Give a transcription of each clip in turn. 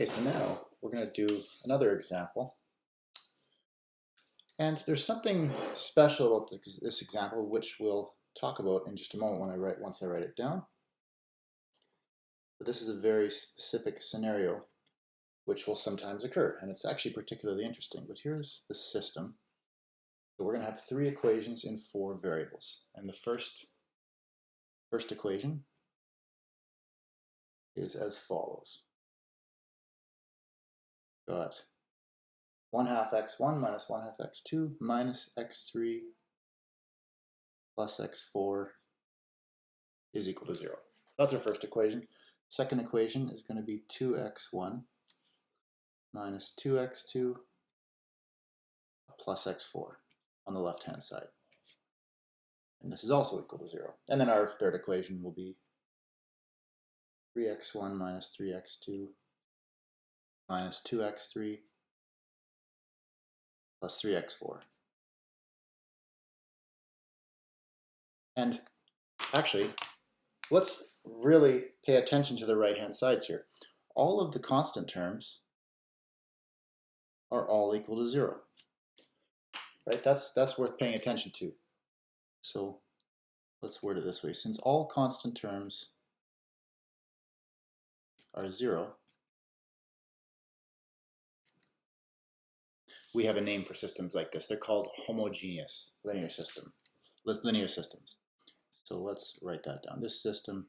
Okay, so now we're going to do another example. And there's something special about this example, which we'll talk about in just a moment once I write it down. But this is a very specific scenario which will sometimes occur, and it's actually particularly interesting. But here's the system. So we're going to have three equations in four variables. And the first equation is as follows. Got 1 half x1 minus 1 half x2 minus x3 plus x4 is equal to 0. That's our first equation. Second equation is going to be 2x1 minus 2x2 plus x4 on the left-hand side. And this is also equal to 0. And then our third equation will be 3x1 minus 3x2 minus 2x3 plus 3x4. And actually, let's really pay attention to the right-hand sides here. All of the constant terms are all equal to 0. Right? That's worth paying attention to. So let's word it this way. Since all constant terms are 0, we have a name for systems like this. They're called homogeneous linear systems. So let's write that down. This system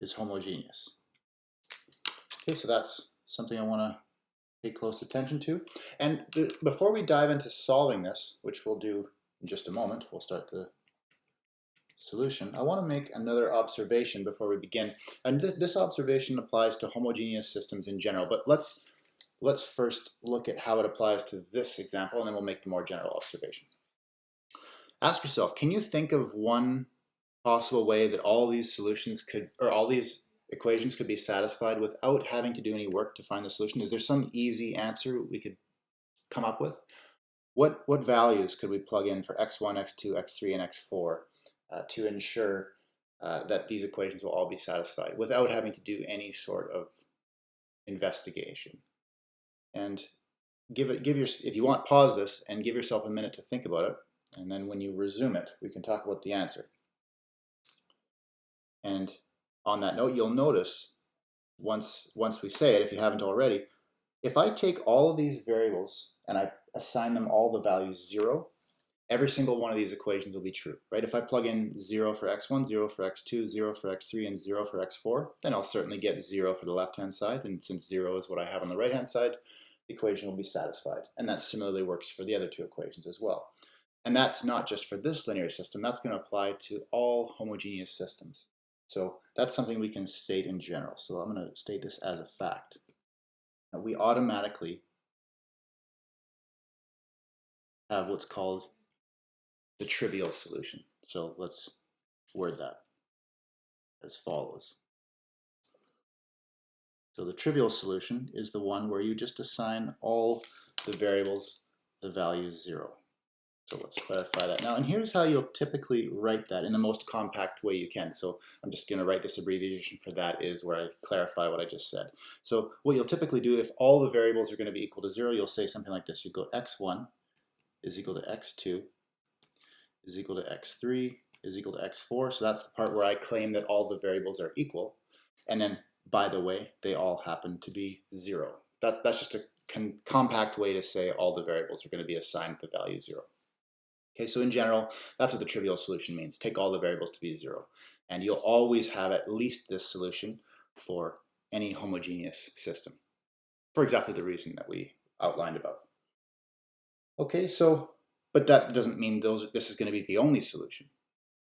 is homogeneous. Okay, so that's something I want to pay close attention to. And before we dive into solving this, which we'll do in just a moment, we'll start the solution, I want to make another observation before we begin. And this observation applies to homogeneous systems in general, but let's first look at how it applies to this example, and then we'll make the more general observation. Ask yourself, can you think of one possible way that all these solutions could, or all these equations could be satisfied without having to do any work to find the solution? Is there some easy answer we could come up with? What values could we plug in for x1, x2, x3, and x4 to ensure that these equations will all be satisfied without having to do any sort of investigation? And if you want, pause this and give yourself a minute to think about it. And then when you resume it, we can talk about the answer. And on that note, you'll notice once we say it, if you haven't already, if I take all of these variables and I assign them all the values 0, every single one of these equations will be true, right? If I plug in 0 for x1, 0 for x2, 0 for x3, and 0 for x4, then I'll certainly get 0 for the left-hand side. And since 0 is what I have on the right-hand side, the equation will be satisfied. And that similarly works for the other two equations as well. And that's not just for this linear system. That's going to apply to all homogeneous systems. So that's something we can state in general. So I'm going to state this as a fact. Now, we automatically have what's called the trivial solution. So let's word that as follows. So the trivial solution is the one where you just assign all the variables the value 0. So let's clarify that now. And here's how you'll typically write that in the most compact way you can. So I'm just going to write this abbreviation for that is where I clarify what I just said. So what you'll typically do if all the variables are going to be equal to 0, you'll say something like this. You go x1 is equal to x2 is equal to x3 is equal to x4. So that's the part where I claim that all the variables are equal. And then, by the way, they all happen to be 0. That's just a compact way to say all the variables are going to be assigned the value 0. Okay, so in general, that's what the trivial solution means. Take all the variables to be 0. And you'll always have at least this solution for any homogeneous system, for exactly the reason that we outlined above. Okay, so, but that doesn't mean this is going to be the only solution,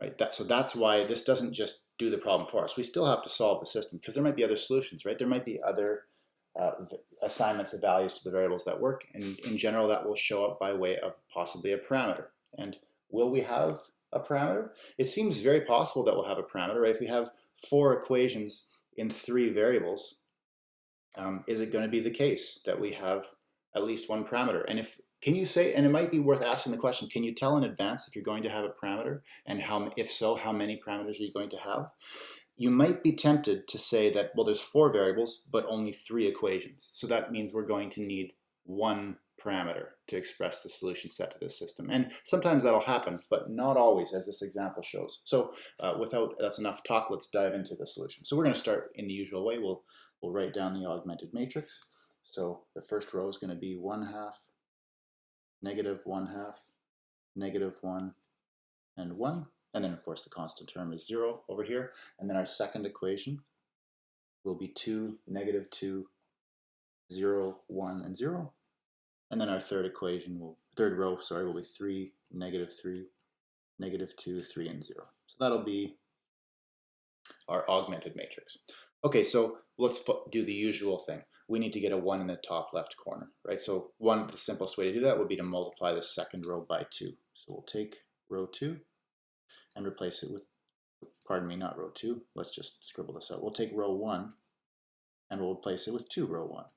right? So that's why this doesn't just do the problem for us. We still have to solve the system because there might be other solutions, right? There might be other assignments of values to the variables that work. And in general, that will show up by way of possibly a parameter. And will we have a parameter? It seems very possible that we'll have a parameter, right? If we have 4 equations in 3 variables, is it going to be the case that we have at least one parameter? And can you say, and it might be worth asking the question, can you tell in advance if you're going to have a parameter? And if so, how many parameters are you going to have? you might be tempted to say that, well, there's 4 variables, but only 3 equations. So that means we're going to need 1 parameter to express the solution set to this system. And sometimes that'll happen, but not always, as this example shows. So that's enough talk, let's dive into the solution. So we're going to start in the usual way. We'll write down the augmented matrix. So the first row is going to be 1/2, -1/2, -1, and 1. And then, of course, the constant term is 0 over here. And then our second equation will be 2, -2, 0, 1, and 0. And then our third row will be 3, -3, -2, 3, and 0. So that'll be our augmented matrix. Okay, so let's do the usual thing. We need to get a 1 in the top left corner, right? So the simplest way to do that would be to multiply the second row by 2. So we'll take row 2 and replace it with, pardon me, not row 2. Let's just scribble this out. We'll take row 1 and we'll replace it with 2 row 1.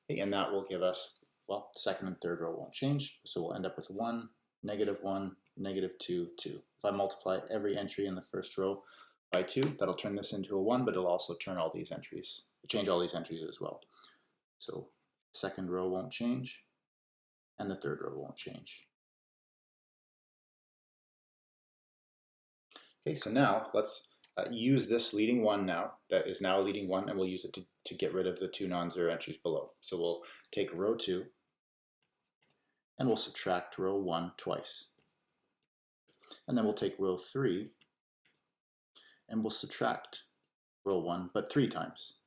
Okay, and that will give us, well, second and third row won't change. So we'll end up with 1, -1, -2, 2. If I multiply every entry in the first row by 2, that'll turn this into a 1, but it'll also turn all these entries, change all these entries as well. So second row won't change, and the third row won't change. Okay, so now let's use this leading 1 now, that is now leading 1, and we'll use it to get rid of the 2 non-zero entries below. So we'll take row 2, and we'll subtract row 1 twice. And then we'll take row 3, and we'll subtract row 1, but 3 times.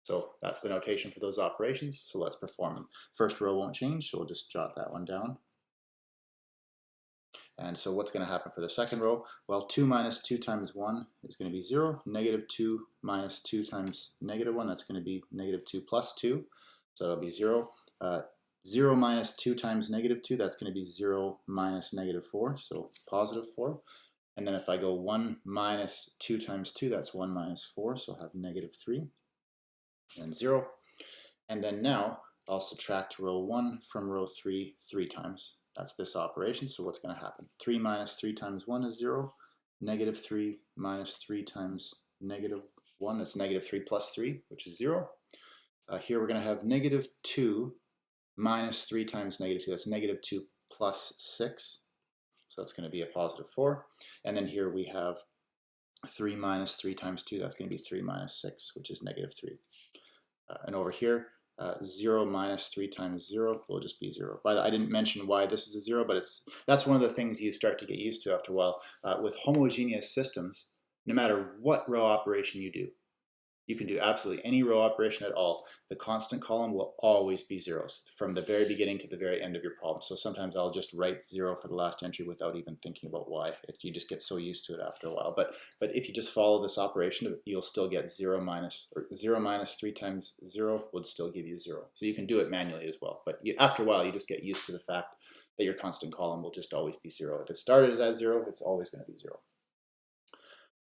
So that's the notation for those operations, so let's perform them. First row won't change, so we'll just jot that one down. And so what's going to happen for the second row? Well, 2 minus 2 times 1 is going to be 0. -2 minus 2 times -1, that's going to be -2 plus 2. So that'll be 0. 0 minus 2 times -2, that's going to be 0 minus -4, so +4. And then if I go 1 minus 2 times 2, that's 1 minus 4, so I'll have -3 and 0. And then now I'll subtract row 1 from row 3 3 times. That's this operation, so what's going to happen? 3 minus 3 times 1 is 0. -3 minus 3 times -1, that's -3 plus 3, which is 0. Here we're going to have -2 minus 3 times -2, that's -2 plus 6. So that's going to be a +4. And then here we have 3 minus 3 times 2, that's going to be 3 minus 6, which is -3. And over here, 0 minus 3 times 0 will just be 0. I didn't mention why this is a 0, but that's one of the things you start to get used to after a while. With homogeneous systems, no matter what row operation you do, you can do absolutely any row operation at all. The constant column will always be zeros from the very beginning to the very end of your problem. So sometimes I'll just write 0 for the last entry without even thinking about why. You just get so used to it after a while. But if you just follow this operation, you'll still get 0 minus 3 times 0 would still give you 0. So you can do it manually as well. But after a while, you just get used to the fact that your constant column will just always be 0. If it started as 0, it's always going to be 0.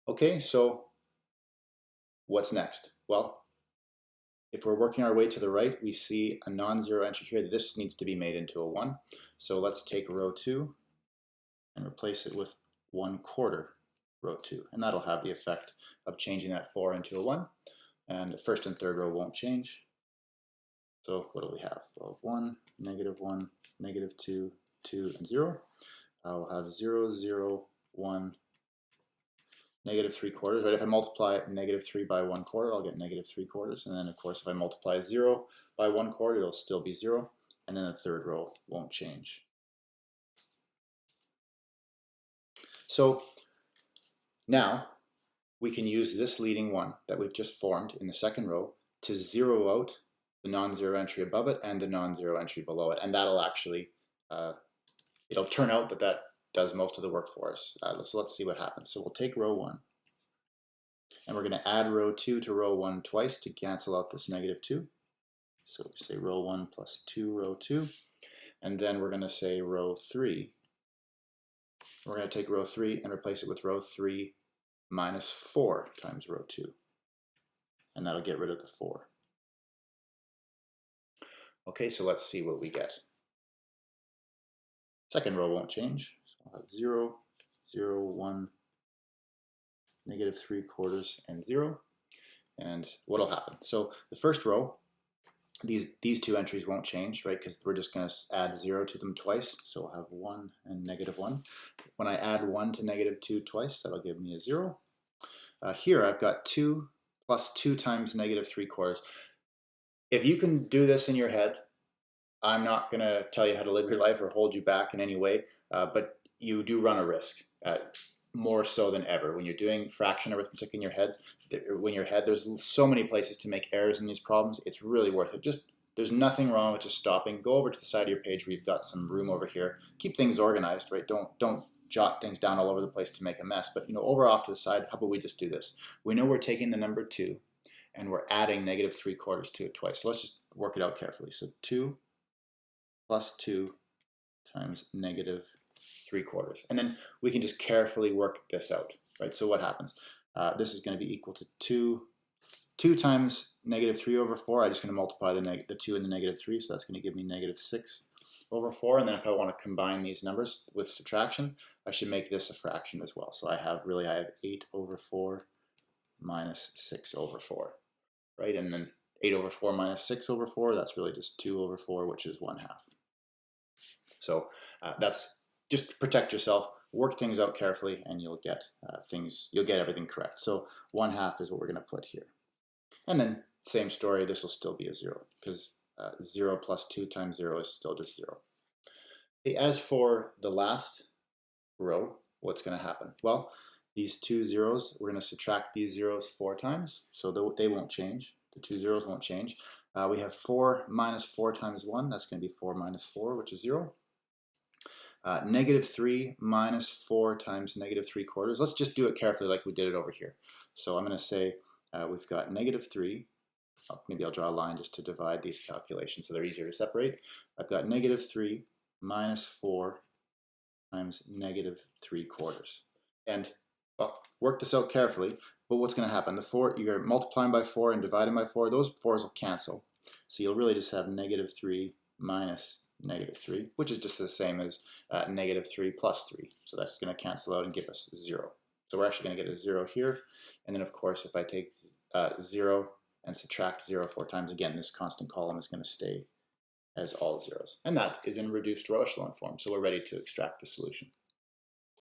Okay, so what's next? Well, if we're working our way to the right, we see a non-zero entry here. This needs to be made into a 1. So let's take row 2 and replace it with 1/4 row 2. And that'll have the effect of changing that 4 into a 1. And the first and third row won't change. So what do we have? Well, 1, -1, -2, 2, and 0. I'll have 0, 0, 1, -3/4, right? If I multiply -3 by 1/4, I'll get -3/4. And then, of course, if I multiply 0 by 1/4, it'll still be 0. And then the third row won't change. So now we can use this leading 1 that we've just formed in the second row to zero out the non-zero entry above it and the non-zero entry below it. And that'll actually, it'll turn out that does most of the work for us. So let's see what happens. So we'll take row 1, and we're going to add row 2 to row 1 twice to cancel out this -2. So we say row 1 plus 2 row 2, and then we're going to say row 3. We're going to take row 3 and replace it with row 3 minus 4 times row 2, and that'll get rid of the 4. Okay, so let's see what we get. Second row won't change. So I'll have 0, 0, 1, negative 3/4, and 0. And what'll happen? So the first row, these two entries won't change, right? Because we're just going to add 0 to them twice. So we'll have 1 and -1. When I add 1 to -2 twice, that'll give me a 0. Here I've got 2 plus 2 times negative 3/4. If you can do this in your head, I'm not going to tell you how to live your life or hold you back in any way, but you do run a risk, more so than ever. When you're doing fraction arithmetic in your head, there's so many places to make errors in these problems. It's really worth it. There's nothing wrong with just stopping. Go over to the side of your page where you've got some room over here. Keep things organized, right? Don't jot things down all over the place to make a mess. But over off to the side, how about we just do this? We know we're taking the number 2 and we're adding negative 3/4 to it twice. So let's just work it out carefully. So 2 plus 2 times negative 3/4. And then we can just carefully work this out, right? So what happens? This is going to be equal to 2 times negative 3/4. I'm just going to multiply the 2 and the negative 3, so that's going to give me negative 6/4. And then if I want to combine these numbers with subtraction, I should make this a fraction as well. So I have 8/4 minus 6/4, right? And then 8/4 minus 6/4, that's really just 2/4, which is 1/2. So that's just protect yourself, work things out carefully, and you'll get everything correct. So 1/2 is what we're going to put here. And then same story, this will still be a 0 because 0 plus 2 times 0 is still just 0. Okay, as for the last row, what's going to happen? Well, these two zeros, we're going to subtract these zeros 4 times, so they won't change. The two zeros won't change. We have 4 minus 4 times 1, that's going to be 4 minus 4, which is 0. Negative 3 minus 4 times negative 3/4. Let's just do it carefully like we did it over here. So I'm going to say we've got negative 3. Maybe I'll draw a line just to divide these calculations so they're easier to separate. I've got negative 3 minus 4 times negative 3/4. And work this out carefully, but what's going to happen? The 4, you're multiplying by 4 and dividing by 4, those 4's will cancel. So you'll really just have negative 3 minus negative 3, which is just the same as negative 3 plus 3. So that's going to cancel out and give us 0. So we're actually going to get a 0 here. And then, of course, if I take 0 and subtract 0 4 times, again, this constant column is going to stay as all zeros. And that is in reduced row echelon form. So we're ready to extract the solution.